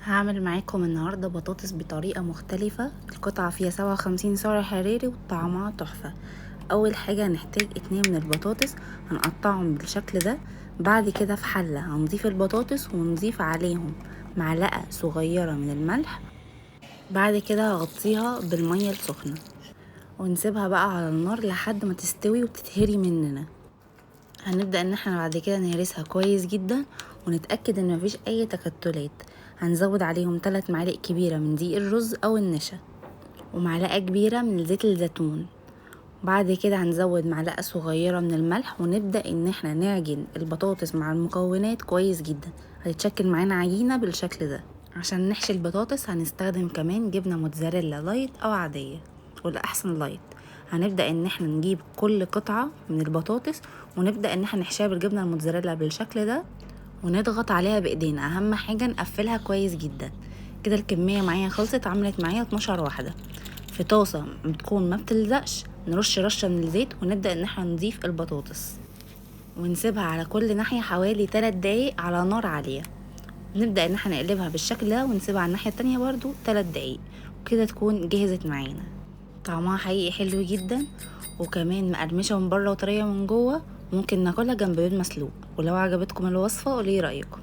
هعمل معاكم النهاردة بطاطس بطريقة مختلفة. القطعة فيها 57 سعر حراري وطعمها تحفة. اول حاجة هنحتاج 2 من البطاطس، هنقطعهم بالشكل ده. بعد كده في حلة هنضيف البطاطس ونضيف عليهم معلقة صغيرة من الملح. بعد كده هغطيها بالمية السخنة ونسيبها بقى على النار لحد ما تستوي وتتهري مننا. هنبدأ ان احنا بعد كده نهرسها كويس جدا ونتأكد ان مفيش اي تكتلات. هنزود عليهم 3 معالق كبيرة من دقيق الرز او النشا ومعلقة كبيرة من زيت الزيتون. بعد كده هنزود معلقة صغيرة من الملح ونبدأ ان احنا نعجن البطاطس مع المكونات كويس جدا. هتتشكل معانا عجينة بالشكل ده. عشان نحشي البطاطس هنستخدم كمان جبنة موتزاريلا لايت او عادية، والأحسن لايت. هنبدأ ان احنا نجيب كل قطعة من البطاطس ونبدأ ان احنا نحشيها بالجبنة الموتزاريلا بالشكل ده ونضغط عليها بايدينا. اهم حاجة نقفلها كويس جدا. كده الكمية معايا خلصت، عملت معايا 12 واحدة. في طاسة بتكون ما بتلزقش نرش رشة من الزيت ونبدأ ان احنا نضيف البطاطس ونسيبها على كل ناحية حوالي 3 دقايق على نار عالية. نبدأ ان احنا نقلبها بالشكل ده ونسيبها على الناحية التانية برضو 3 دقايق وكده تكون جهزت معانا. طعمها حقيقي حلو جدا وكمان مقرمشة من بره وطرية من جوه. ممكن ناكلها جنب بيض مسلوق. ولو عجبتكم الوصفة قولي رأيكم.